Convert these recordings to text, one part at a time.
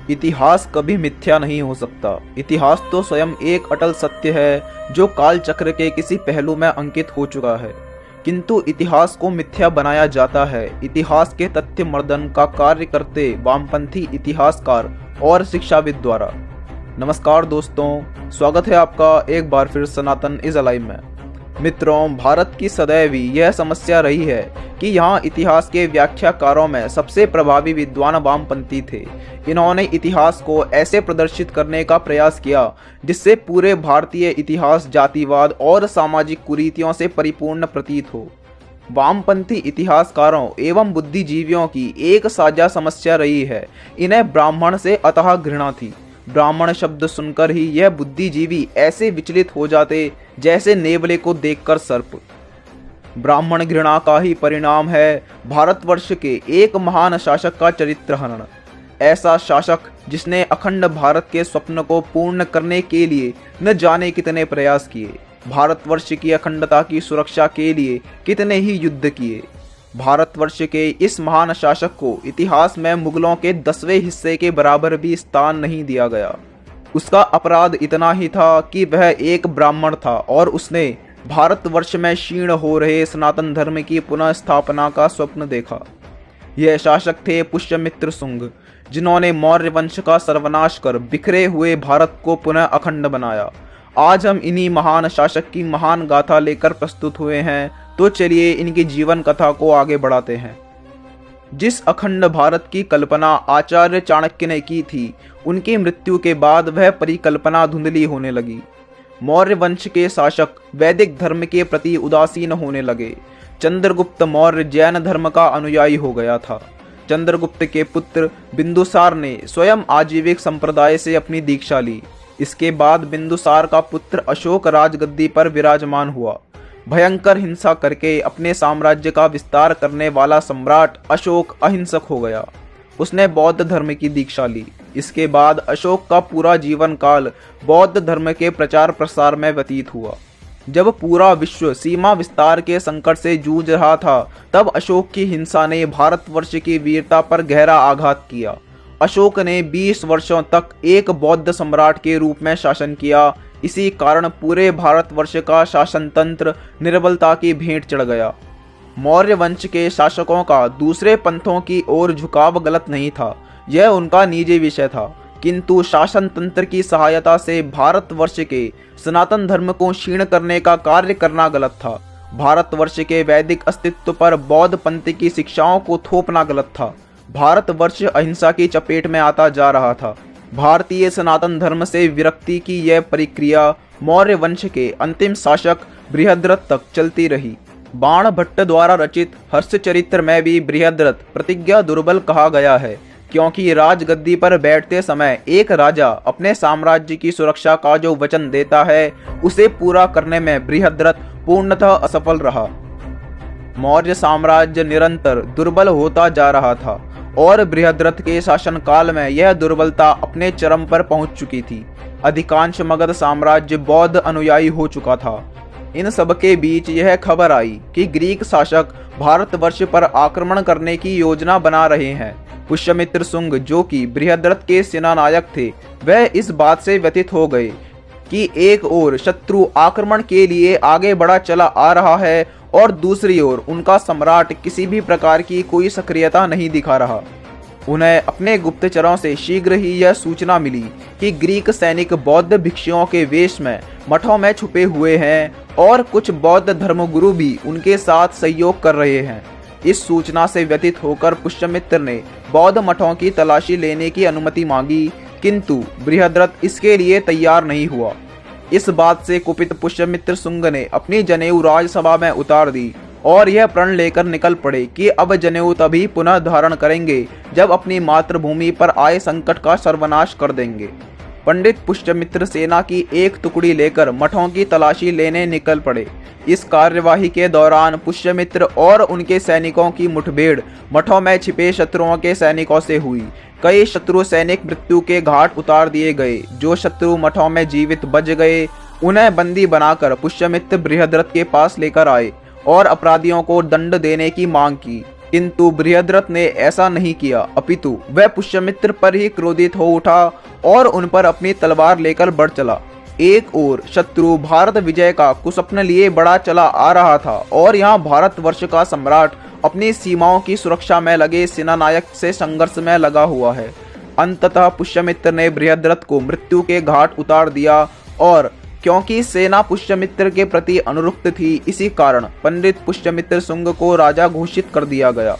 इतिहास कभी मिथ्या नहीं हो सकता। इतिहास तो स्वयं एक अटल सत्य है जो काल चक्र के किसी पहलू में अंकित हो चुका है, किंतु इतिहास को मिथ्या बनाया जाता है इतिहास के तथ्य मर्दन का कार्य करते वामपंथी इतिहासकार और शिक्षाविद द्वारा। नमस्कार दोस्तों, स्वागत है आपका एक बार फिर सनातन इज अलाइव में। मित्रों, भारत की सदैव ही यह समस्या रही है कि यहाँ इतिहास के व्याख्याकारों में सबसे प्रभावी विद्वान वामपंथी थे। इन्होंने इतिहास को ऐसे प्रदर्शित करने का प्रयास किया जिससे पूरे भारतीय इतिहास जातिवाद और सामाजिक कुरीतियों से परिपूर्ण प्रतीत हो। वामपंथी इतिहासकारों एवं बुद्धिजीवियों की एक साझा समस्या रही है, इन्हें ब्राह्मण से अतः घृणा थी। ब्राह्मण शब्द सुनकर ही यह बुद्धिजीवी ऐसे विचलित हो जाते जैसे नेवले को देखकर सर्प। ब्राह्मण घृणा का ही परिणाम है भारतवर्ष के एक महान शासक का चरित्र हनन। ऐसा शासक जिसने अखंड भारत के स्वप्न को पूर्ण करने के लिए न जाने कितने प्रयास किए, भारतवर्ष की अखंडता की सुरक्षा के लिए कितने ही युद्ध किए। भारतवर्ष के इस महान शासक को इतिहास में मुगलों के 10वें हिस्से के बराबर भी स्थान नहीं दिया गया। उसका अपराध इतना ही था कि वह एक ब्राह्मण था और उसने भारतवर्ष में क्षीण हो रहे सनातन धर्म की पुनः स्थापना का स्वप्न देखा। यह शासक थे पुष्यमित्र शुंग, जिन्होंने मौर्य वंश का सर्वनाश कर बिखरे हुए भारत को पुनः अखंड बनाया। आज हम इन्हीं महान शासक की महान गाथा लेकर प्रस्तुत हुए हैं, तो चलिए इनकी जीवन कथा को आगे बढ़ाते हैं। जिस अखंड भारत की कल्पना आचार्य चाणक्य ने की थी, उनकी मृत्यु के बाद वह परिकल्पना धुंधली होने लगी। मौर्य वंश के शासक वैदिक धर्म के प्रति उदासीन होने लगे। चंद्रगुप्त मौर्य जैन धर्म का अनुयायी हो गया था। चंद्रगुप्त के पुत्र बिंदुसार ने स्वयं आजीविक संप्रदाय से अपनी दीक्षा ली। इसके बाद बिंदुसार का पुत्र अशोक राजगद्दी पर विराजमान हुआ। भयंकर हिंसा करके अपने साम्राज्य का विस्तार करने वाला सम्राट अशोक अहिंसक हो गया। उसने बौद्ध धर्म की दीक्षा ली। इसके बाद अशोक का पूरा जीवन काल बौद्ध धर्म के प्रचार प्रसार में व्यतीत हुआ। जब पूरा विश्व सीमा विस्तार के संकट से जूझ रहा था, तब अशोक की हिंसा ने भारतवर्ष की वीरता पर गहरा आघात किया। अशोक ने 20 वर्षों तक एक बौद्ध सम्राट के रूप में शासन किया। इसी कारण पूरे भारतवर्ष का शासन तंत्र निर्बलता की भेंट चढ़ गया। मौर्य वंश के शासकों का दूसरे पंथों की ओर झुकाव गलत नहीं था, यह उनका निजी विषय था, किंतु शासन तंत्र की सहायता से भारतवर्ष के सनातन धर्म को क्षीण करने का कार्य करना गलत था। भारतवर्ष के वैदिक अस्तित्व पर बौद्ध पंथ की शिक्षाओं को थोपना गलत था। भारतवर्ष अहिंसा की चपेट में आता जा रहा था। भारतीय सनातन धर्म से विरक्ति की यह प्रक्रिया मौर्य वंश के अंतिम शासक बृहद्रथ तक चलती रही। बाण भट्ट द्वारा रचित हर्षचरित्र में भी बृहद्रथ प्रतिज्ञा दुर्बल कहा गया है, क्योंकि राजगद्दी पर बैठते समय एक राजा अपने साम्राज्य की सुरक्षा का जो वचन देता है, उसे पूरा करने में बृहद्रथ पूर्णतः असफल रहा। मौर्य साम्राज्य निरंतर दुर्बल होता जा रहा था और बृहद्रथ के शासनकाल में यह दुर्बलता अपने चरम पर पहुंच चुकी थी। अधिकांश मगध साम्राज्य बौद्ध अनुयायी हो चुका था। इन सब के बीच यह खबर आई कि ग्रीक शासक भारतवर्ष पर आक्रमण करने की योजना बना रहे हैं। पुष्यमित्र शुंग, जो कि बृहद्रथ के सेनानायक थे, वह इस बात से व्यथित हो गए कि एक ओर शत्रु आक्रमण के लिए आगे बढ़ा चला आ रहा है और दूसरी ओर उनका सम्राट किसी भी प्रकार की कोई सक्रियता नहीं दिखा रहा। उन्हें अपने गुप्तचरों से शीघ्र ही यह सूचना मिली कि ग्रीक सैनिक बौद्ध भिक्षुओं के वेश में मठों में छुपे हुए हैं और कुछ बौद्ध धर्मगुरु भी उनके साथ सहयोग कर रहे हैं। इस सूचना से व्यथित होकर पुष्यमित्र ने बौद्ध मठों की तलाशी लेने की अनुमति मांगी, किंतु बृहद्रथ इसके लिए तैयार नहीं हुआ। इस बात से कुपित पुष्यमित्र शुंग ने अपनी जनेऊ राजसभा में उतार दी और यह प्रण लेकर निकल पड़े कि अब जनेऊ तभी पुनः धारण करेंगे जब अपनी मातृभूमि पर आए संकट का सर्वनाश कर देंगे। पंडित पुष्यमित्र सेना की एक टुकड़ी लेकर मठों की तलाशी लेने निकल पड़े। इस कार्यवाही के दौरान पुष्यमित्र और उनके सैनिकों की मुठभेड़ मठों में छिपे शत्रुओं के सैनिकों से हुई। कई शत्रु सैनिक मृत्यु के घाट उतार दिए गए। जो शत्रु मठों में जीवित बच गए, उन्हें बंदी बनाकर पुष्यमित्र बृहद्रथ के पास लेकर आए और अपराधियों को दंड देने की मांग की। किंतु बृहद्रथ ने ऐसा नहीं किया, अपितु वह पुष्यमित्र पर ही क्रोधित हो उठा और उन पर अपनी तलवार लेकर बढ़ चला। एक ओर शत्रु भारत विजय का कुस्वप्न लिए बड़ा चला आ रहा था और यहाँ भारतवर्ष का सम्राट अपनी सीमाओं की सुरक्षा में लगे सेनानायक से संघर्ष में लगा हुआ है। अंततः पुष्यमित्र ने बृहद्रथ को मृत्यु के घाट उतार दिया और क्योंकि सेना पुष्यमित्र के प्रति अनुरक्त थी, इसी कारण पंडित पुष्यमित्र शुंग को राजा घोषित कर दिया गया।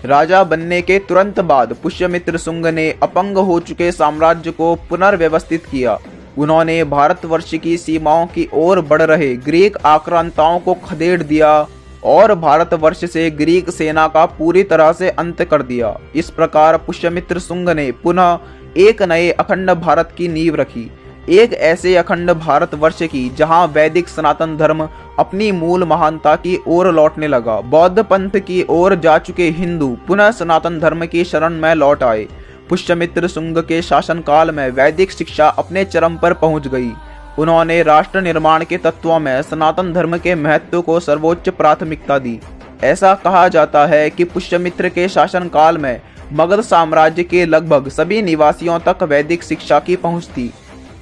राजा बनने के तुरंत बाद पुष्यमित्र शुंग ने अपंग हो चुके साम्राज्य को पुनर्व्यवस्थित किया। उन्होंने भारतवर्ष की सीमाओं की ओर बढ़ रहे ग्रीक आक्रांताओं को खदेड़ दिया और भारतवर्ष से ग्रीक सेना का पूरी तरह से अंत कर दिया। इस प्रकार पुष्यमित्र शुंग ने पुनः एक नए अखंड भारत की नींव रखी, एक ऐसे अखंड भारतवर्ष की जहां वैदिक सनातन धर्म अपनी मूल महानता की ओर लौटने लगा। बौद्ध पंथ की ओर जा चुके हिंदू पुनः सनातन धर्म की शरण में लौट आए। पुष्यमित्र शुंग के शासनकाल में वैदिक शिक्षा अपने चरम पर पहुंच गई। उन्होंने राष्ट्र निर्माण के तत्वों में सनातन धर्म के महत्व को सर्वोच्च प्राथमिकता दी। ऐसा कहा जाता है कि पुष्यमित्र के शासनकाल में मगध साम्राज्य के लगभग सभी निवासियों तक वैदिक शिक्षा की पहुंच थी।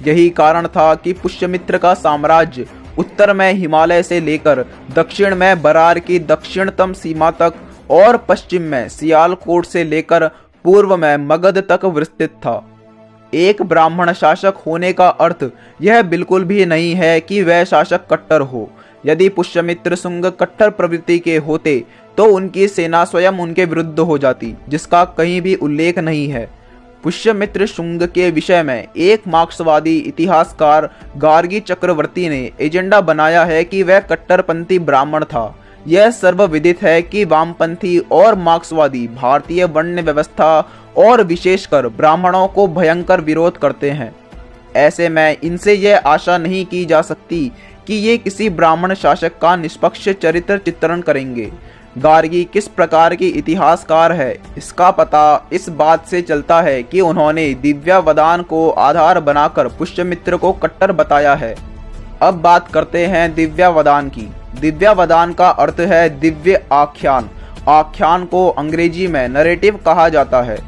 यही कारण था कि पुष्यमित्र का साम्राज्य उत्तर में हिमालय से लेकर दक्षिण में बरार की दक्षिणतम सीमा तक और पश्चिम में सियालकोट से लेकर पूर्व में मगध तक विस्तृत था। एक ब्राह्मण शासक होने का अर्थ यह बिल्कुल भी नहीं है कि वह शासक कट्टर हो। यदि पुष्यमित्र शुंग कट्टर प्रवृत्ति के होते तो उनकी सेना स्वयं उनके विरुद्ध हो जाती, जिसका कहीं भी उल्लेख नहीं है। पुष्यमित्र शुंग के विषय में एक मार्क्सवादी इतिहासकार गार्गी चक्रवर्ती ने एजेंडा बनाया है कि वह कट्टरपंथी ब्राह्मण था। यह सर्वविदित है कि वामपंथी और मार्क्सवादी भारतीय वर्ण व्यवस्था और विशेषकर ब्राह्मणों को भयंकर विरोध करते हैं। ऐसे में इनसे यह आशा नहीं की जा सकती कि ये किसी ब्राह्मण शासक का निष्पक्ष चरित्र चित्रण करेंगे। गार्गी किस प्रकार की इतिहासकार है, इसका पता इस बात से चलता है कि उन्होंने दिव्यावदान को आधार बनाकर पुष्यमित्र को कट्टर बताया है। अब बात करते हैं दिव्यावदान की। दिव्यावदान का अर्थ है दिव्य आख्यान। आख्यान को अंग्रेजी में नरेटिव कहा जाता है।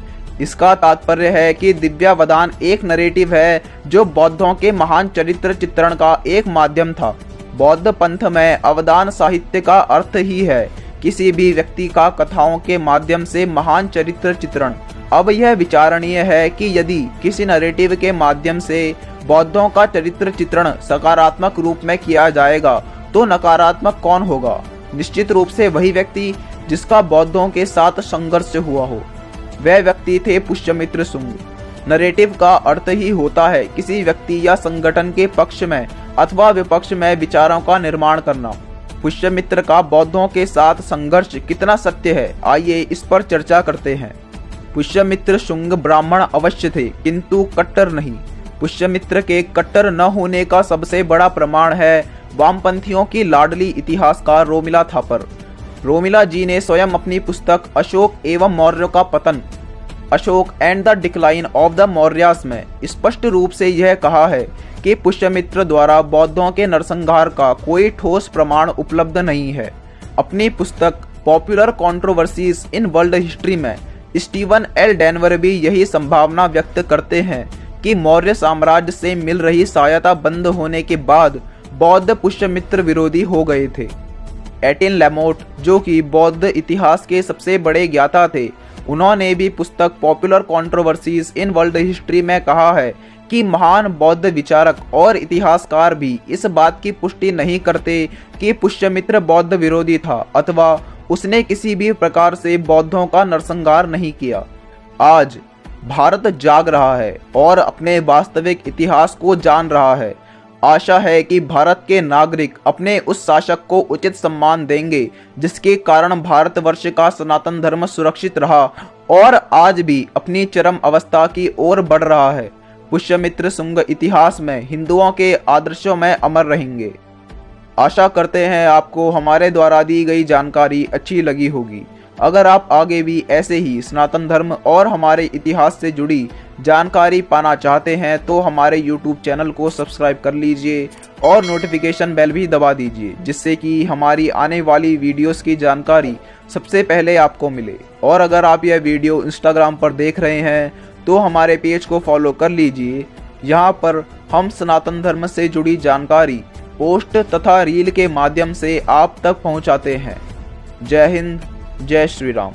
इसका तात्पर्य है कि दिव्यावदान एक नरेटिव है जो बौद्धों के महान चरित्र चित्रण का एक माध्यम था। बौद्ध पंथ में अवदान साहित्य का अर्थ ही है किसी भी व्यक्ति का कथाओं के माध्यम से महान चरित्र चित्रण। अब यह विचारणीय है कि यदि किसी नरेटिव के माध्यम से बौद्धों का चरित्र चित्रण सकारात्मक रूप में किया जाएगा तो नकारात्मक कौन होगा? निश्चित रूप से वही व्यक्ति जिसका बौद्धों के साथ संघर्ष हुआ हो। वह व्यक्ति थे पुष्यमित्र शुंग। नरेटिव का अर्थ ही होता है किसी व्यक्ति या संगठन के पक्ष में अथवा विपक्ष में विचारों का निर्माण करना। पुष्यमित्र का बौद्धों के साथ संघर्ष कितना सत्य है, आइए इस पर चर्चा करते हैं। पुष्यमित्र शुंग ब्राह्मण अवश्य थे किंतु कट्टर नहीं। पुष्यमित्र के कट्टर न होने का सबसे बड़ा प्रमाण है वामपंथियों की लाडली इतिहासकार रोमिला थापर। रोमिला जी ने स्वयं अपनी पुस्तक अशोक एवं मौर्य का पतन, Ashok and the decline of the Mauryas में स्पष्ट रूप से यह कहा है कि पुष्यमित्र द्वारा बौद्धों के नरसंहार का कोई ठोस प्रमाण उपलब्ध नहीं है। अपनी पुस्तक popular controversies in world history में स्टीवन एल डेनवर भी यही संभावना व्यक्त करते हैं कि मौर्य साम्राज्य से मिल रही सहायता बंद होने के बाद बौद्ध पुष्यमित्र विरोधी हो गए थे। एटिन लेमोट, जो कि बौद्ध इतिहास के सबसे बड़े ज्ञाता थे, उन्होंने भी पुस्तक popular controversies in world history में कहा है कि महान बौद्ध विचारक और इतिहासकार भी इस बात की पुष्टि नहीं करते कि पुष्यमित्र बौद्ध विरोधी था अथवा उसने किसी भी प्रकार से बौद्धों का नरसंहार नहीं किया। आज भारत जाग रहा है और अपने वास्तविक इतिहास को जान रहा है। आशा है कि भारत के नागरिक अपने उस शासक को उचित सम्मान देंगे जिसके कारण भारतवर्ष का सनातन धर्म सुरक्षित रहा और आज भी अपनी चरम अवस्था की ओर बढ़ रहा है। पुष्यमित्र शुंग इतिहास में हिंदुओं के आदर्शों में अमर रहेंगे। आशा करते हैं आपको हमारे द्वारा दी गई जानकारी अच्छी लगी होगी। अगर आप आगे भी ऐसे ही सनातन धर्म और हमारे इतिहास से जुड़ी जानकारी पाना चाहते हैं तो हमारे YouTube चैनल को सब्सक्राइब कर लीजिए और नोटिफिकेशन बेल भी दबा दीजिए, जिससे कि हमारी आने वाली वीडियोस की जानकारी सबसे पहले आपको मिले। और अगर आप यह वीडियो इंस्टाग्राम पर देख रहे हैं तो हमारे पेज को फॉलो कर लीजिए। यहाँ पर हम सनातन धर्म से जुड़ी जानकारी पोस्ट तथा रील के माध्यम से आप तक पहुँचाते हैं। जय हिंद, जय श्री राम।